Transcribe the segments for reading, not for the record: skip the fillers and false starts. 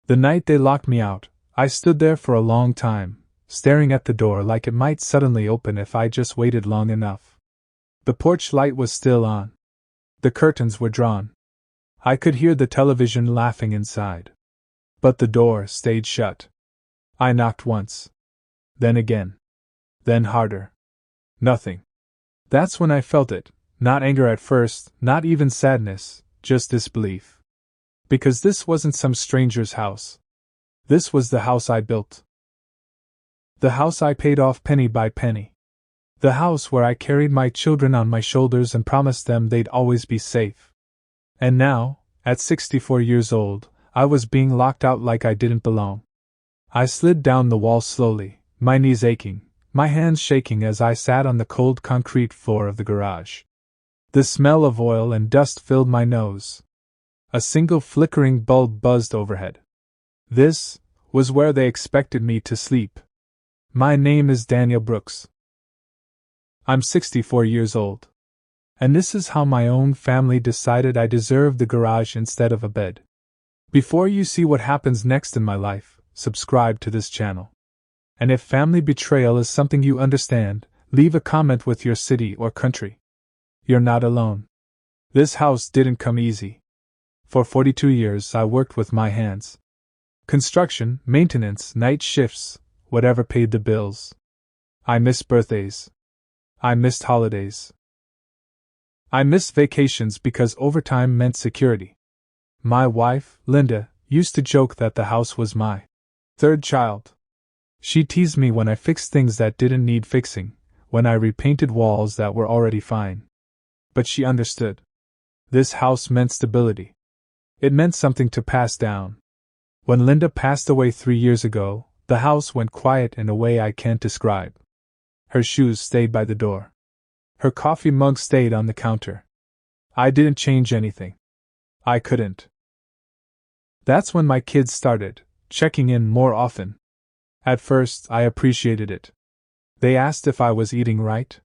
The night they locked me out, I stood there for a long time, staring at the door like it might suddenly open if I just waited long enough. The porch light was still on. The curtains were drawn. I could hear the television laughing inside. But the door stayed shut. I knocked once. Then again. Then harder. Nothing. That's when I felt it, not anger at first, not even sadness, just disbelief. Because this wasn't some stranger's house. This was the house I built. The house I paid off penny by penny. The house where I carried my children on my shoulders and promised them they'd always be safe. And now, at 64 years old, I was being locked out like I didn't belong. I slid down the wall slowly, my knees aching, my hands shaking as I sat on the cold concrete floor of the garage. The smell of oil and dust filled my nose. A single flickering bulb buzzed overhead. This was where they expected me to sleep. My name is Daniel Brooks. I'm 64 years old. And this is how my own family decided I deserved the garage instead of a bed. Before you see what happens next in my life, subscribe to this channel. And if family betrayal is something you understand, leave a comment with your city or country. You're not alone. This house didn't come easy. For 42 years I worked with my hands. Construction, maintenance, night shifts, whatever paid the bills. I missed birthdays. I missed holidays. I missed vacations because overtime meant security. My wife, Linda, used to joke that the house was my third child. She teased me when I fixed things that didn't need fixing, when I repainted walls that were already fine. But she understood. This house meant stability. It meant something to pass down. When Linda passed away 3 years ago, the house went quiet in a way I can't describe. Her shoes stayed by the door. Her coffee mug stayed on the counter. I didn't change anything. I couldn't. That's when my kids started checking in more often. At first, I appreciated it. They asked if I was eating right,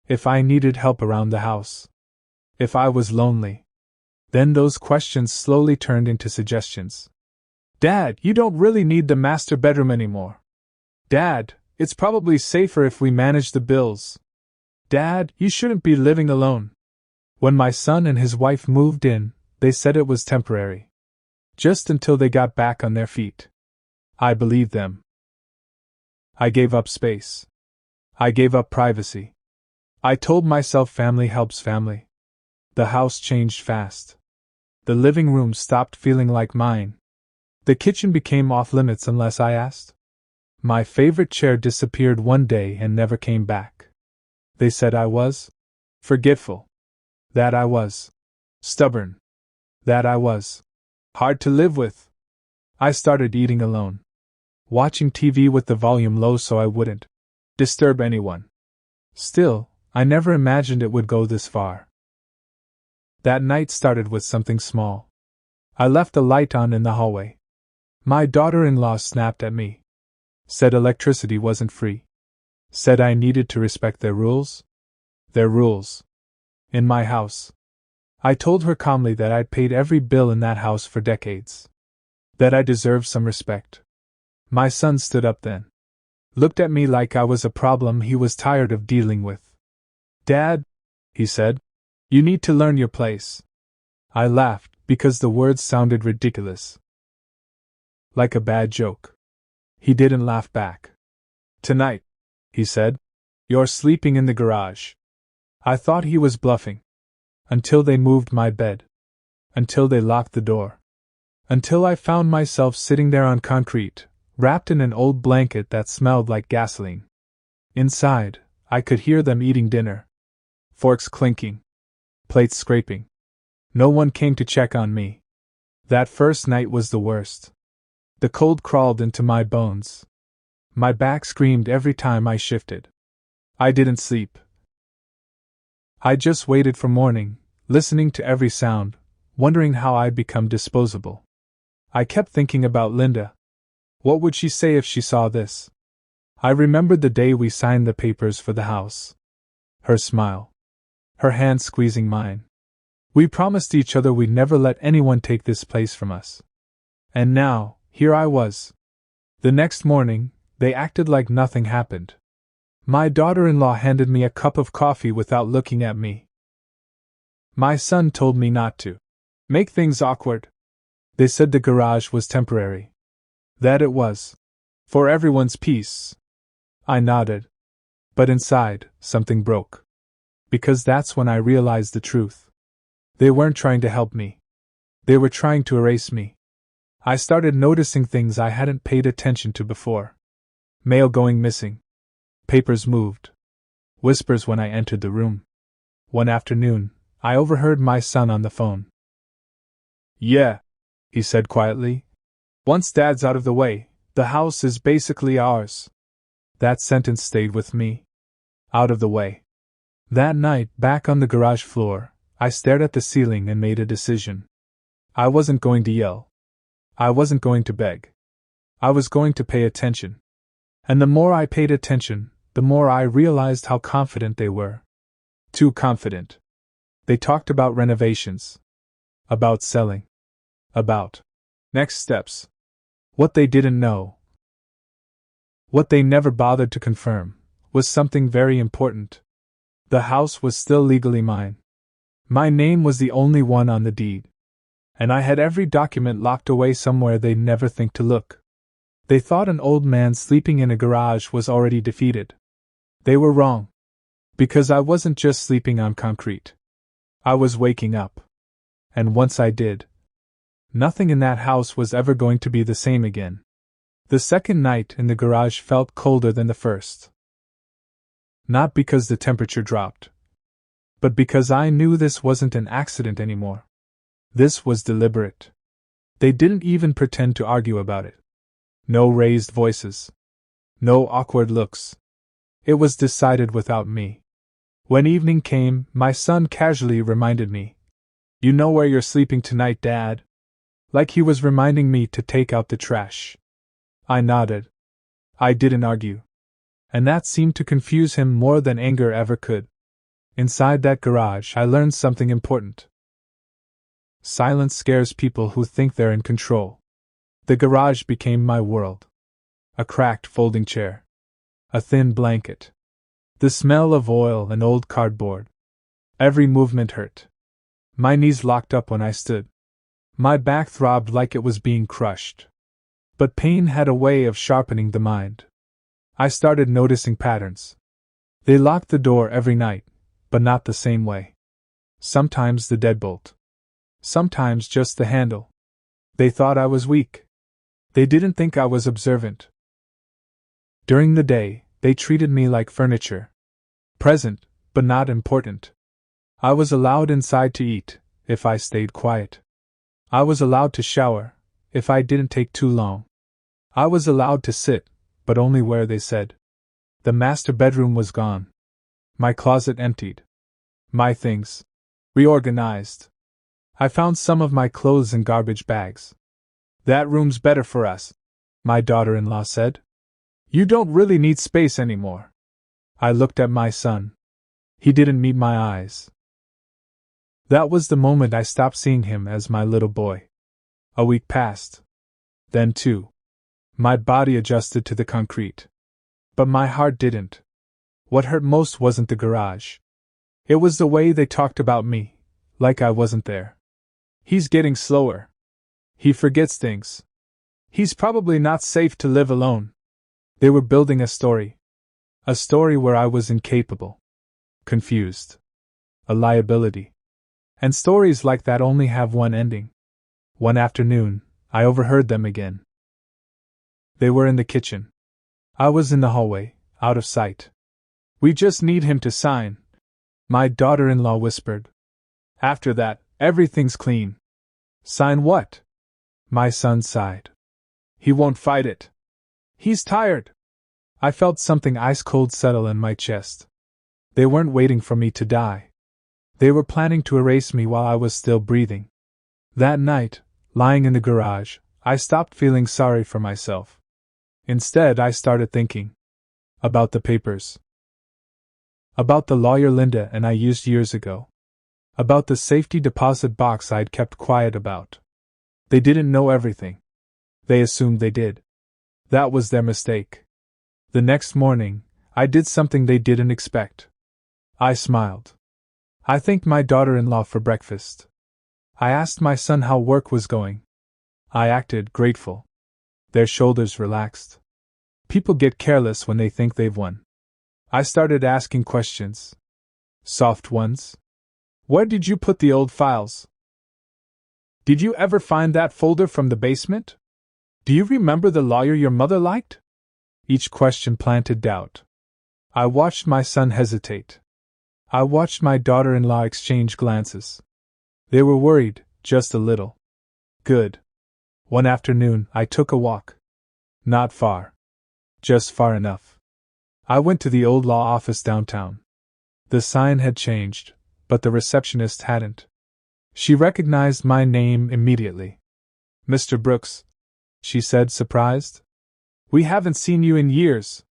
if I needed help around the house, if I was lonely. Then those questions slowly turned into suggestions. Dad, you don't really need the master bedroom anymore. Dad, it's probably safer if we manage the bills. Dad, you shouldn't be living alone. When my son and his wife moved in, they said it was temporary. Just until they got back on their feet. I believed them. I gave up space. I gave up privacy. I told myself family helps family. The house changed fast. The living room stopped feeling like mine. The kitchen became off limits unless I asked. My favorite chair disappeared one day and never came back. They said I was forgetful. That I was stubborn. That I was hard to live with. I started eating alone. Watching TV with the volume low so I wouldn't disturb anyone. Still, I never imagined it would go this far. That night started with something small. I left the light on in the hallway. My daughter-in-law snapped at me. Said electricity wasn't free. Said I needed to respect their rules. Their rules. In my house. I told her calmly that I'd paid every bill in that house for decades. That I deserved some respect. My son stood up then. Looked at me like I was a problem he was tired of dealing with. Dad, he said, you need to learn your place. I laughed because the words sounded ridiculous. Like a bad joke. He didn't laugh back. Tonight, he said, you're sleeping in the garage. I thought he was bluffing. Until they moved my bed. Until they locked the door. Until I found myself sitting there on concrete, wrapped in an old blanket that smelled like gasoline. Inside, I could hear them eating dinner. Forks clinking. Plates scraping. No one came to check on me. That first night was the worst. The cold crawled into my bones. My back screamed every time I shifted. I didn't sleep. I just waited for morning, listening to every sound, wondering how I'd become disposable. I kept thinking about Linda. What would she say if she saw this? I remembered the day we signed the papers for the house. Her smile. Her hand squeezing mine. We promised each other we'd never let anyone take this place from us. And now, here I was. The next morning, they acted like nothing happened. My daughter-in-law handed me a cup of coffee without looking at me. My son told me not to make things awkward. They said the garage was temporary. That it was. For everyone's peace. I nodded. But inside, something broke. Because that's when I realized the truth. They weren't trying to help me. They were trying to erase me. I started noticing things I hadn't paid attention to before. Mail going missing. Papers moved. Whispers when I entered the room. One afternoon, I overheard my son on the phone. "Yeah," he said quietly. "Once Dad's out of the way, the house is basically ours." That sentence stayed with me. Out of the way. That night, back on the garage floor, I stared at the ceiling and made a decision. I wasn't going to yell. I wasn't going to beg. I was going to pay attention. And the more I paid attention, the more I realized how confident they were. Too confident. They talked about renovations. About selling. About next steps. What they didn't know, what they never bothered to confirm, was something very important. The house was still legally mine. My name was the only one on the deed. And I had every document locked away somewhere they'd never think to look. They thought an old man sleeping in a garage was already defeated. They were wrong. Because I wasn't just sleeping on concrete. I was waking up. And once I did, nothing in that house was ever going to be the same again. The second night in the garage felt colder than the first. Not because the temperature dropped, but because I knew this wasn't an accident anymore. This was deliberate. They didn't even pretend to argue about it. No raised voices. No awkward looks. It was decided without me. When evening came, my son casually reminded me, "You know where you're sleeping tonight, Dad?" Like he was reminding me to take out the trash. I nodded. I didn't argue. And that seemed to confuse him more than anger ever could. Inside that garage, I learned something important. Silence scares people who think they're in control. The garage became my world. A cracked folding chair. A thin blanket. The smell of oil and old cardboard. Every movement hurt. My knees locked up when I stood. My back throbbed like it was being crushed. But pain had a way of sharpening the mind. I started noticing patterns. They locked the door every night, but not the same way. Sometimes the deadbolt. Sometimes just the handle. They thought I was weak. They didn't think I was observant. During the day, they treated me like furniture. Present, but not important. I was allowed inside to eat, if I stayed quiet. I was allowed to shower, if I didn't take too long. I was allowed to sit, but only where they said. The master bedroom was gone. My closet emptied. My things reorganized. I found some of my clothes in garbage bags. "That room's better for us," my daughter-in-law said. "You don't really need space anymore." I looked at my son. He didn't meet my eyes. That was the moment I stopped seeing him as my little boy. A week passed. Then two. My body adjusted to the concrete. But my heart didn't. What hurt most wasn't the garage. It was the way they talked about me, like I wasn't there. "He's getting slower. He forgets things. He's probably not safe to live alone." They were building a story. A story where I was incapable. Confused. A liability. And stories like that only have one ending. One afternoon, I overheard them again. They were in the kitchen. I was in the hallway, out of sight. "We just need him to sign," my daughter-in-law whispered. "After that, everything's clean." "Sign what?" My son sighed. "He won't fight it. He's tired." I felt something ice-cold settle in my chest. They weren't waiting for me to die. They were planning to erase me while I was still breathing. That night, lying in the garage, I stopped feeling sorry for myself. Instead, I started thinking about the papers. About the lawyer Linda and I used years ago. About the safety deposit box I'd kept quiet about. They didn't know everything. They assumed they did. That was their mistake. The next morning, I did something they didn't expect. I smiled. I thanked my daughter-in-law for breakfast. I asked my son how work was going. I acted grateful. Their shoulders relaxed. People get careless when they think they've won. I started asking questions. Soft ones. Where did you put the old files? Did you ever find that folder from the basement? Do you remember the lawyer your mother liked? Each question planted doubt. I watched my son hesitate. I watched my daughter-in-law exchange glances. They were worried, just a little. Good. One afternoon, I took a walk. Not far. Just far enough. I went to the old law office downtown. The sign had changed, but the receptionist hadn't. She recognized my name immediately. Mr. Brooks, she said, surprised. We haven't seen you in years.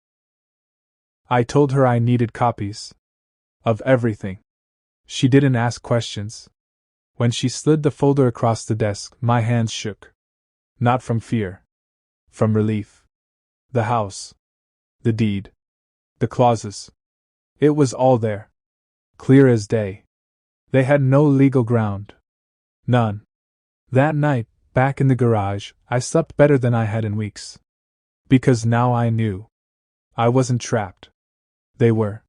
I told her I needed copies. Of everything. She didn't ask questions. When she slid the folder across the desk, my hands shook. Not from fear. From relief. The house. The deed. The clauses. It was all there. Clear as day. They had no legal ground. None. That night, back in the garage, I slept better than I had in weeks. Because now I knew. I wasn't trapped. They were.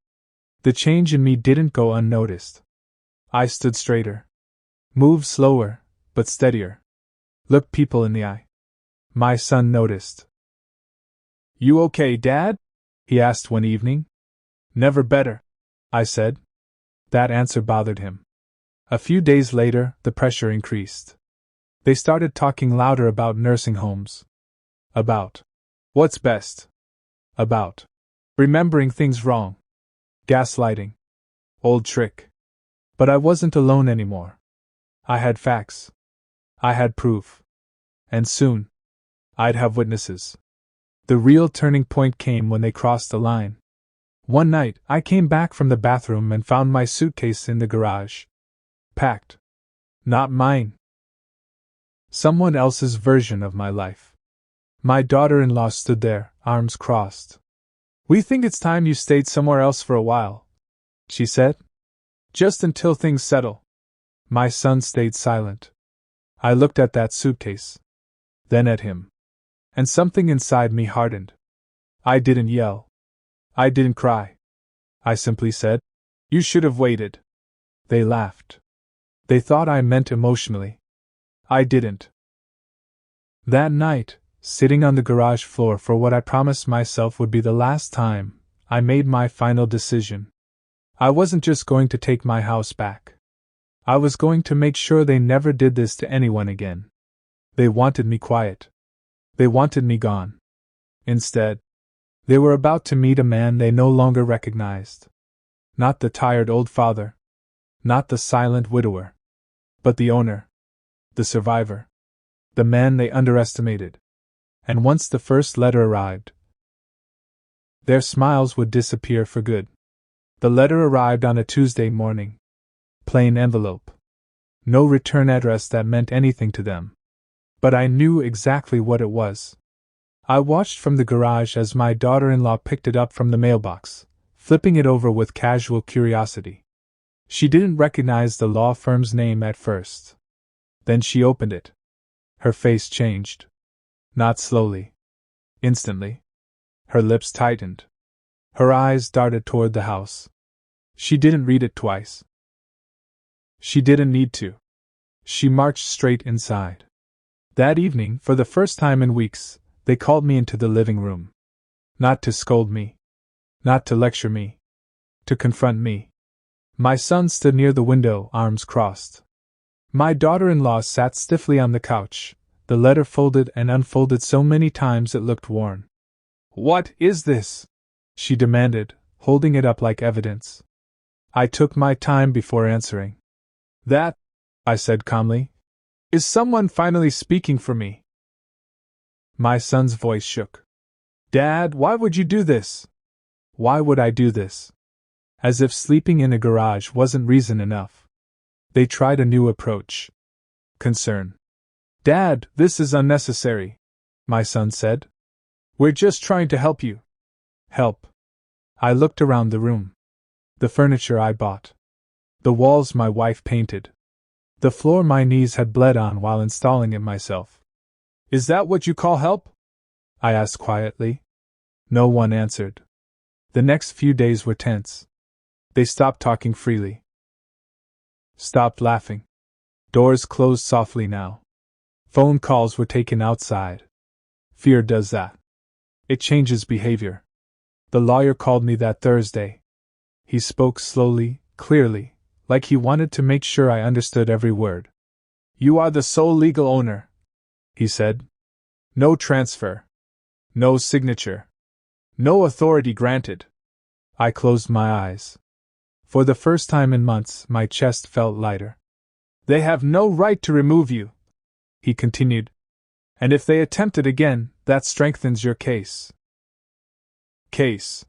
The change in me didn't go unnoticed. I stood straighter. Moved slower, but steadier. Looked people in the eye. My son noticed. You okay, Dad? He asked one evening. Never better, I said. That answer bothered him. A few days later, the pressure increased. They started talking louder about nursing homes. About what's best. About remembering things wrong. Gaslighting. Old trick. But I wasn't alone anymore. I had facts. I had proof. And soon, I'd have witnesses. The real turning point came when they crossed the line. One night, I came back from the bathroom and found my suitcase in the garage. Packed. Not mine. Someone else's version of my life. My daughter-in-law stood there, arms crossed. We think it's time you stayed somewhere else for a while, she said. Just until things settle. My son stayed silent. I looked at that suitcase. Then at him. And something inside me hardened. I didn't yell. I didn't cry. I simply said, You should have waited. They laughed. They thought I meant emotionally. I didn't. That night, sitting on the garage floor for what I promised myself would be the last time, I made my final decision. I wasn't just going to take my house back. I was going to make sure they never did this to anyone again. They wanted me quiet. They wanted me gone. Instead, they were about to meet a man they no longer recognized. Not the tired old father. Not the silent widower. But the owner. The survivor. The man they underestimated. And once the first letter arrived, their smiles would disappear for good. The letter arrived on a Tuesday morning. Plain envelope. No return address that meant anything to them. But I knew exactly what it was. I watched from the garage as my daughter-in-law picked it up from the mailbox, flipping it over with casual curiosity. She didn't recognize the law firm's name at first. Then she opened it. Her face changed. Not slowly. Instantly. Her lips tightened. Her eyes darted toward the house. She didn't read it twice. She didn't need to. She marched straight inside. That evening, for the first time in weeks, they called me into the living room. Not to scold me. Not to lecture me. To confront me. My son stood near the window, arms crossed. My daughter-in-law sat stiffly on the couch, the letter folded and unfolded so many times it looked worn. What is this? She demanded, holding it up like evidence. I took my time before answering. That, I said calmly, is someone finally speaking for me. My son's voice shook. Dad, why would you do this? Why would I do this? As if sleeping in a garage wasn't reason enough. They tried a new approach. Concern. Dad, this is unnecessary. my son said. We're just trying to help you. Help. I looked around the room. The furniture I bought. The walls my wife painted. The floor my knees had bled on while installing it myself. Is that what you call help? I asked quietly. No one answered. The next few days were tense. They stopped talking freely. Stopped laughing. Doors closed softly now. Phone calls were taken outside. Fear does that. It changes behavior. The lawyer called me that Thursday. He spoke slowly, clearly, like he wanted to make sure I understood every word. You are the sole legal owner, he said. No transfer. No signature. No authority granted. I closed my eyes. For the first time in months, my chest felt lighter. They have no right to remove you, he continued. And if they attempt it again, that strengthens your case. Case.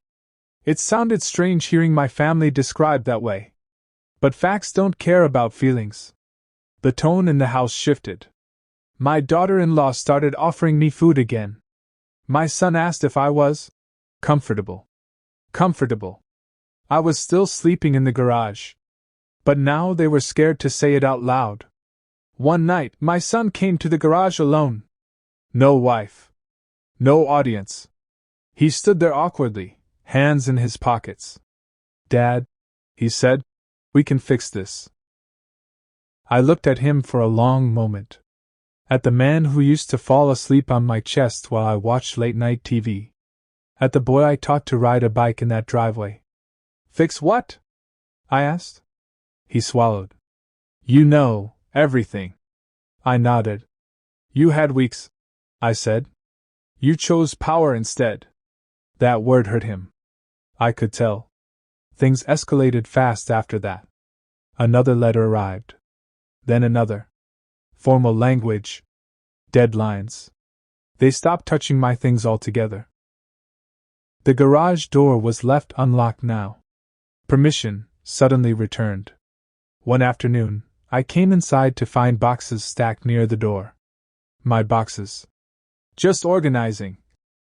It sounded strange hearing my family described that way. But facts don't care about feelings. The tone in the house shifted. My daughter-in-law started offering me food again. My son asked if I was comfortable. Comfortable. I was still sleeping in the garage. But now they were scared to say it out loud. One night, my son came to the garage alone. No wife. No audience. He stood there awkwardly, hands in his pockets. Dad, he said, we can fix this. I looked at him for a long moment. At the man who used to fall asleep on my chest while I watched late-night TV. At the boy I taught to ride a bike in that driveway. Fix what? I asked. He swallowed. You know, everything. I nodded. You had weeks, I said. You chose power instead. That word hurt him. I could tell. Things escalated fast after that. Another letter arrived. Then another. Formal language. Deadlines. They stopped touching my things altogether. The garage door was left unlocked now. Permission suddenly returned. One afternoon, I came inside to find boxes stacked near the door. My boxes. Just organizing,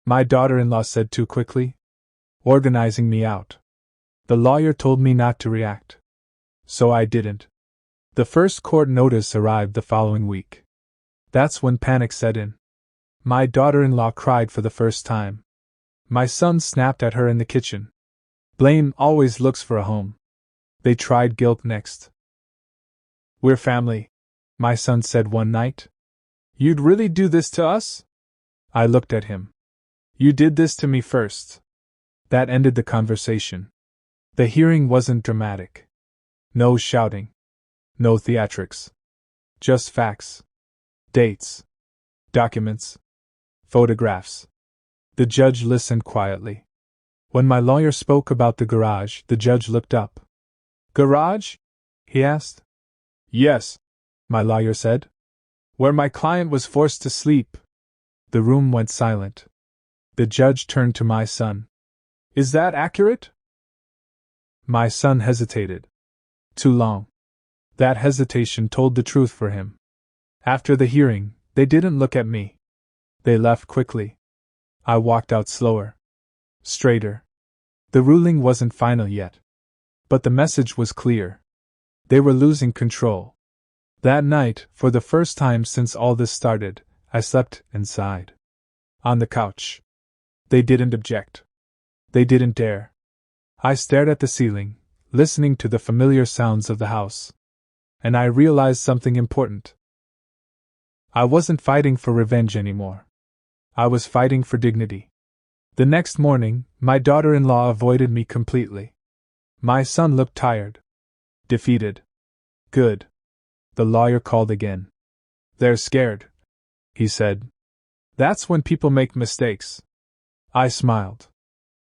my daughter-in-law said too quickly. Organizing me out. The lawyer told me not to react. So I didn't. The first court notice arrived the following week. That's when panic set in. My daughter-in-law cried for the first time. My son snapped at her in the kitchen. Blame always looks for a home. They tried guilt next. We're family, my son said one night. You'd really do this to us? I looked at him. You did this to me first. That ended the conversation. The hearing wasn't dramatic. No shouting. No theatrics. Just facts. Dates. Documents. Photographs. The judge listened quietly. When my lawyer spoke about the garage, the judge looked up. Garage? He asked. Yes, my lawyer said. Where my client was forced to sleep. The room went silent. The judge turned to my son. Is that accurate? My son hesitated. Too long. That hesitation told the truth for him. After the hearing, they didn't look at me. They left quickly. I walked out slower. Straighter. The ruling wasn't final yet. But the message was clear. They were losing control. That night, for the first time since all this started, I slept inside. On the couch. They didn't object. They didn't dare. I stared at the ceiling, listening to the familiar sounds of the house. And I realized something important. I wasn't fighting for revenge anymore. I was fighting for dignity. The next morning, my daughter-in-law avoided me completely. My son looked tired. Defeated. Good. The lawyer called again. They're scared, he said. That's when people make mistakes. I smiled.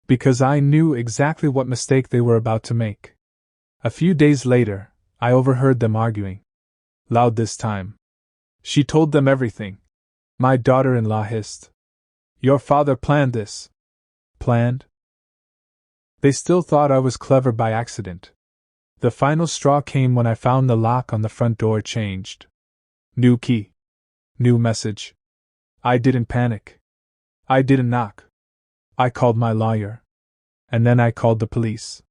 Because I knew exactly what mistake they were about to make. A few days later, I overheard them arguing. Loud this time. She told them everything. My daughter-in-law hissed. Your father planned this. Planned? They still thought I was clever by accident. The final straw came when I found the lock on the front door changed. New key. New message. I didn't panic. I didn't knock. I called my lawyer. And then I called the police.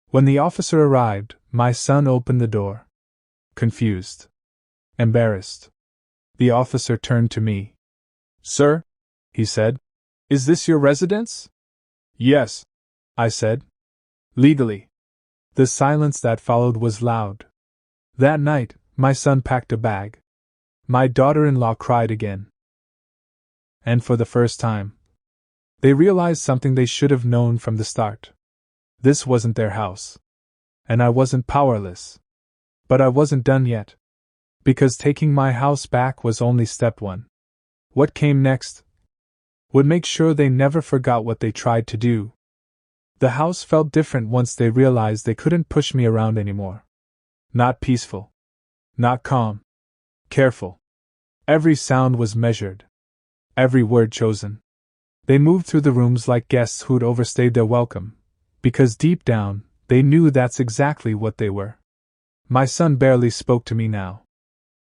When the officer arrived, my son opened the door. Confused. Embarrassed. The officer turned to me. "Sir," he said, "is this your residence?" "Yes," I said. "Legally." The silence that followed was loud. That night, my son packed a bag. My daughter-in-law cried again. And for the first time, they realized something they should have known from the start. This wasn't their house. And I wasn't powerless. But I wasn't done yet. Because taking my house back was only step one. What came next would make sure they never forgot what they tried to do. The house felt different once they realized they couldn't push me around anymore. Not peaceful. Not calm. Careful. Every sound was measured. Every word chosen. They moved through the rooms like guests who'd overstayed their welcome, because deep down, they knew that's exactly what they were. My son barely spoke to me now.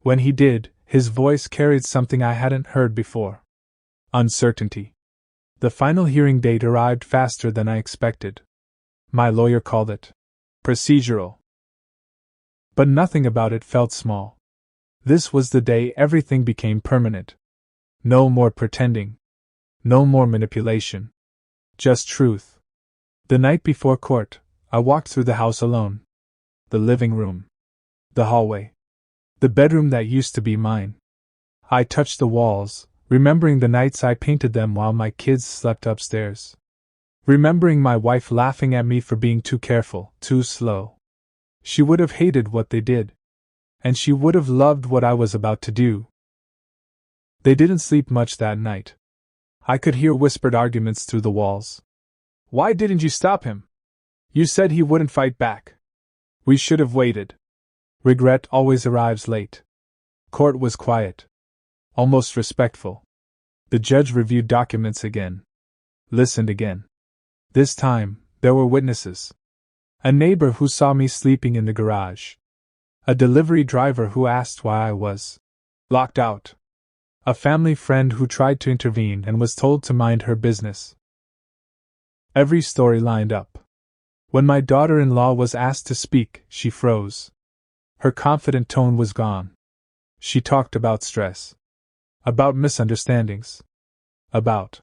When he did, his voice carried something I hadn't heard before. Uncertainty. The final hearing date arrived faster than I expected. My lawyer called it procedural. But nothing about it felt small. This was the day everything became permanent. No more pretending. No more manipulation. Just truth. The night before court, I walked through the house alone. The living room. The hallway. The bedroom that used to be mine. I touched the walls, remembering the nights I painted them while my kids slept upstairs. Remembering my wife laughing at me for being too careful, too slow. She would have hated what they did. And she would have loved what I was about to do. They didn't sleep much that night. I could hear whispered arguments through the walls. "Why didn't you stop him? You said he wouldn't fight back. We should have waited." Regret always arrives late. Court was quiet. Almost respectful. The judge reviewed documents again. Listened again. This time, there were witnesses. A neighbor who saw me sleeping in the garage. A delivery driver who asked why I was locked out. A family friend who tried to intervene and was told to mind her business. Every story lined up. When my daughter-in-law was asked to speak, she froze. Her confident tone was gone. She talked about stress. About misunderstandings. About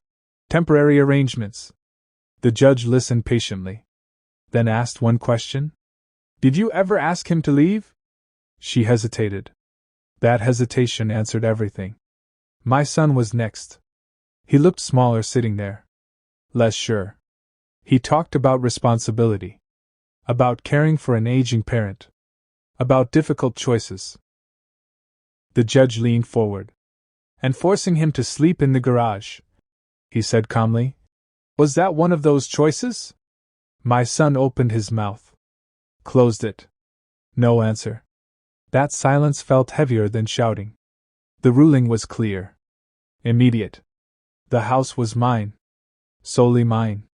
temporary arrangements. The judge listened patiently. Then asked one question. "Did you ever ask him to leave?" She hesitated. That hesitation answered everything. My son was next. He looked smaller sitting there. Less sure. He talked about responsibility. About caring for an aging parent. About difficult choices. The judge leaned forward. "And forcing him to sleep in the garage," he said calmly. "Was that one of those choices?" My son opened his mouth. Closed it. No answer. That silence felt heavier than shouting. The ruling was clear. Immediate. The house was mine. Solely mine.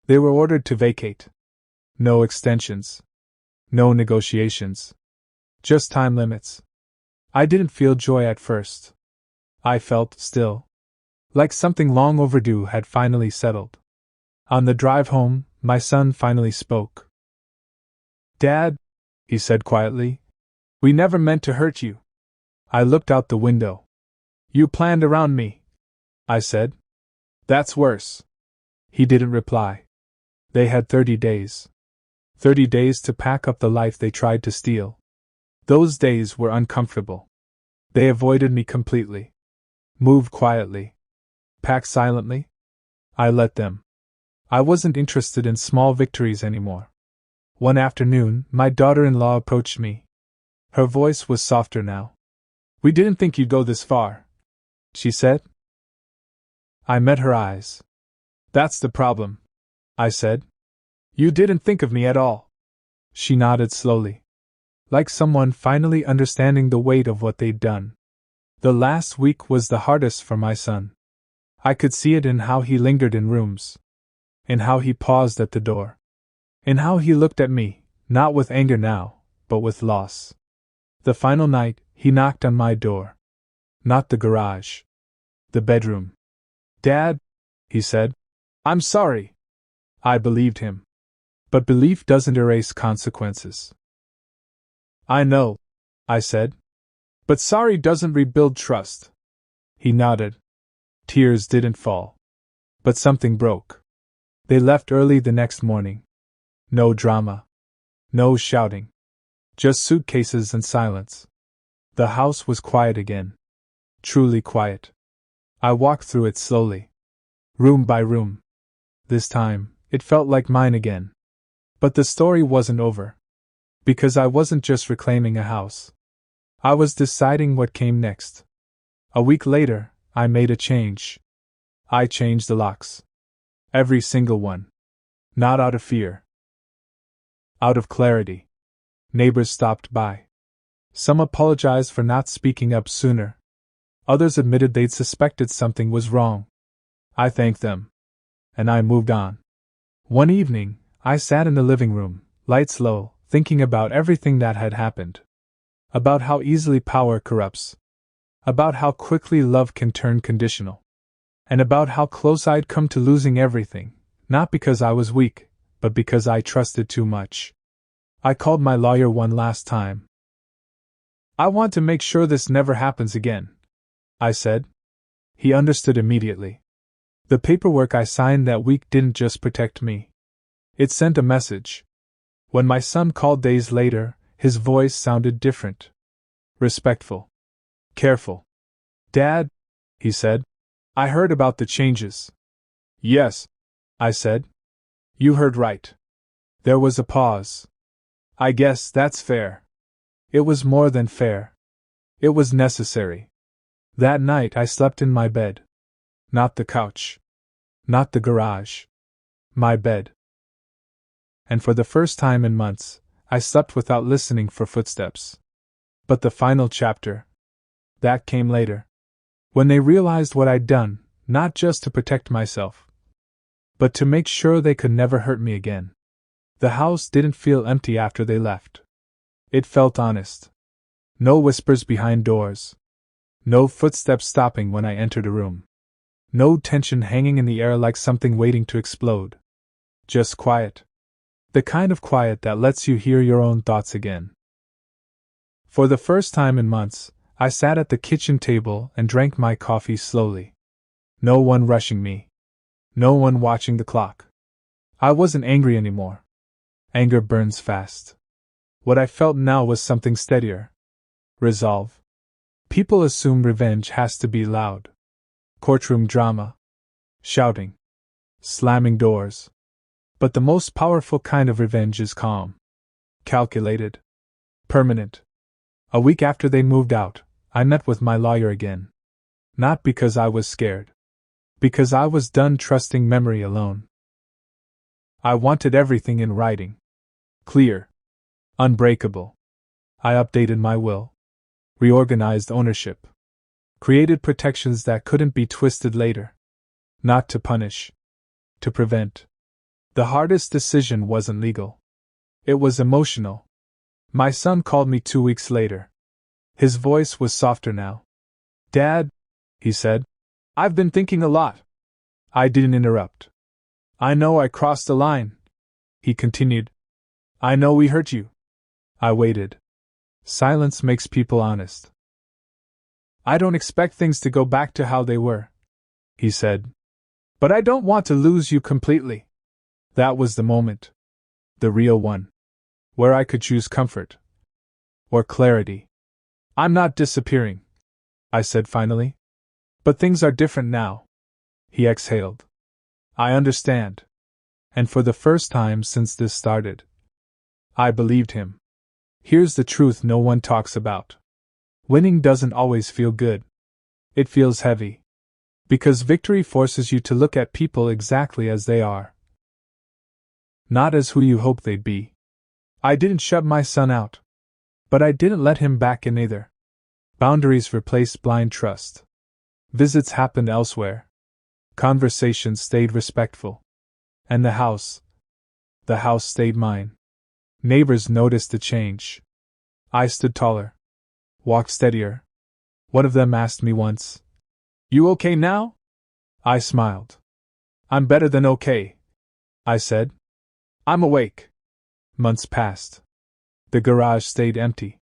They were ordered to vacate. No extensions. No negotiations. Just time limits. I didn't feel joy at first. I felt, still, like something long overdue had finally settled. On the drive home, my son finally spoke. "Dad," he said quietly, "we never meant to hurt you." I looked out the window. "You planned around me," I said. "That's worse." He didn't reply. They had 30 days. 30 days to pack up the life they tried to steal. Those days were uncomfortable. They avoided me completely. Moved quietly. Packed silently. I let them. I wasn't interested in small victories anymore. One afternoon, my daughter-in-law approached me. Her voice was softer now. "We didn't think you'd go this far," she said. I met her eyes. "That's the problem," I said. "You didn't think of me at all." She nodded slowly. Like someone finally understanding the weight of what they'd done. The last week was the hardest for my son. I could see it in how he lingered in rooms. In how he paused at the door. In how he looked at me, not with anger now, but with loss. The final night, he knocked on my door. Not the garage. The bedroom. Dad, he said. I'm sorry. I believed him. But belief doesn't erase consequences. I know, I said. But sorry doesn't rebuild trust. He nodded. Tears didn't fall. But something broke. They left early the next morning. No drama. No shouting. Just suitcases and silence. The house was quiet again. Truly quiet. I walked through it slowly. Room by room. This time, it felt like mine again. But the story wasn't over. Because I wasn't just reclaiming a house. I was deciding what came next. A week later, I made a change. I changed the locks. Every single one. Not out of fear. Out of clarity. Neighbors stopped by. Some apologized for not speaking up sooner. Others admitted they'd suspected something was wrong. I thanked them. And I moved on. One evening, I sat in the living room, lights low, thinking about everything that had happened. About how easily power corrupts. About how quickly love can turn conditional. And about how close I'd come to losing everything, not because I was weak, but because I trusted too much. I called my lawyer one last time. I want to make sure this never happens again, I said. He understood immediately. The paperwork I signed that week didn't just protect me. It sent a message. When my son called days later, his voice sounded different. Respectful. Careful. Dad, he said, I heard about the changes. Yes, I said. You heard right. There was a pause. I guess that's fair. It was more than fair. It was necessary. That night I slept in my bed. Not the couch. Not the garage. My bed. And for the first time in months, I slept without listening for footsteps. But the final chapter, that came later. When they realized what I'd done, not just to protect myself, but to make sure they could never hurt me again. The house didn't feel empty after they left. It felt honest. No whispers behind doors. No footsteps stopping when I entered a room. No tension hanging in the air like something waiting to explode. Just quiet. The kind of quiet that lets you hear your own thoughts again. For the first time in months, I sat at the kitchen table and drank my coffee slowly. No one rushing me. No one watching the clock. I wasn't angry anymore. Anger burns fast. What I felt now was something steadier. Resolve. People assume revenge has to be loud. Courtroom drama. Shouting. Slamming doors. But the most powerful kind of revenge is calm. Calculated. Permanent. A week after they moved out, I met with my lawyer again. Not because I was scared. Because I was done trusting memory alone. I wanted everything in writing. Clear. Unbreakable. I updated my will. Reorganized ownership. Created protections that couldn't be twisted later. Not to punish. To prevent. The hardest decision wasn't legal. It was emotional. My son called me 2 weeks later. His voice was softer now. Dad, he said, I've been thinking a lot. I didn't interrupt. I know I crossed the line, he continued. I know we hurt you. I waited. Silence makes people honest. I don't expect things to go back to how they were, he said. But I don't want to lose you completely. That was the moment. The real one. Where I could choose comfort. Or clarity. I'm not disappearing, I said finally. But things are different now. He exhaled. I understand. And for the first time since this started, I believed him. Here's the truth no one talks about. Winning doesn't always feel good. It feels heavy. Because victory forces you to look at people exactly as they are. Not as who you hope they'd be. I didn't shut my son out. But I didn't let him back in either. Boundaries replaced blind trust. Visits happened elsewhere. Conversations stayed respectful. And the house stayed mine. Neighbors noticed the change. I stood taller. Walked steadier. One of them asked me once, You okay now? I smiled. I'm better than okay, I said. I'm awake. Months passed. The garage stayed empty.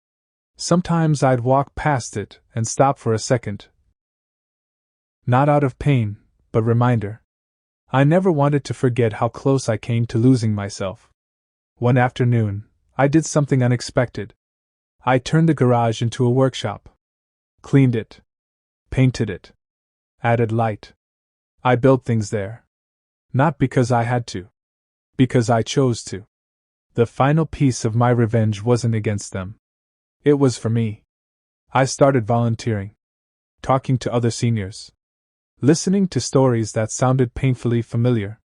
Sometimes I'd walk past it and stop for a second. Not out of pain, but reminder. I never wanted to forget how close I came to losing myself. One afternoon, I did something unexpected. I turned the garage into a workshop. Cleaned it. Painted it. Added light. I built things there. Not because I had to. Because I chose to. The final piece of my revenge wasn't against them. It was for me. I started volunteering. Talking to other seniors. Listening to stories that sounded painfully familiar.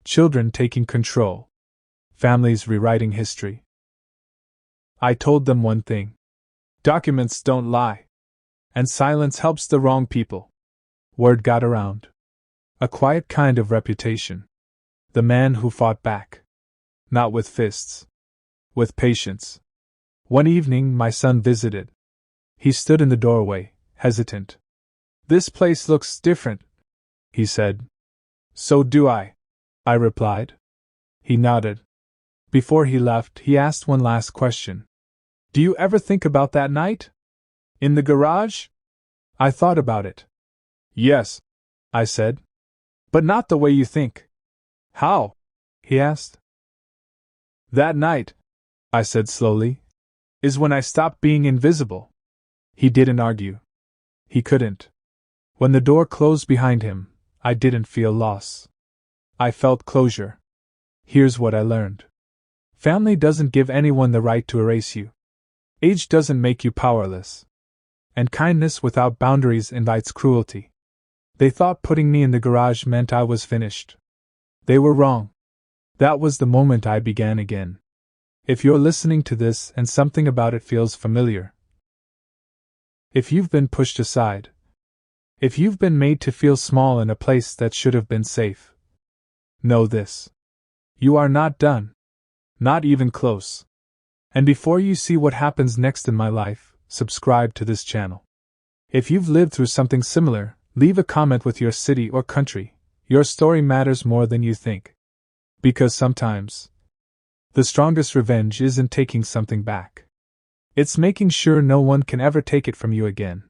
Children taking control. Families rewriting history. I told them one thing. Documents don't lie. And silence helps the wrong people. Word got around. A quiet kind of reputation. The man who fought back. Not with fists. With patience. One evening my son visited. He stood in the doorway, hesitant. This place looks different, he said. So do I replied. He nodded. Before he left, he asked one last question. Do you ever think about that night? In the garage? I thought about it. Yes, I said. But not the way you think. How? He asked. That night, I said slowly, is when I stopped being invisible. He didn't argue. He couldn't. When the door closed behind him, I didn't feel loss. I felt closure. Here's what I learned. Family doesn't give anyone the right to erase you. Age doesn't make you powerless. And kindness without boundaries invites cruelty. They thought putting me in the garage meant I was finished. They were wrong. That was the moment I began again. If you're listening to this and something about it feels familiar, if you've been pushed aside, if you've been made to feel small in a place that should have been safe, know this. You are not done. Not even close. And before you see what happens next in my life, subscribe to this channel. If you've lived through something similar, leave a comment with your city or country. Your story matters more than you think. Because sometimes, the strongest revenge isn't taking something back. It's making sure no one can ever take it from you again.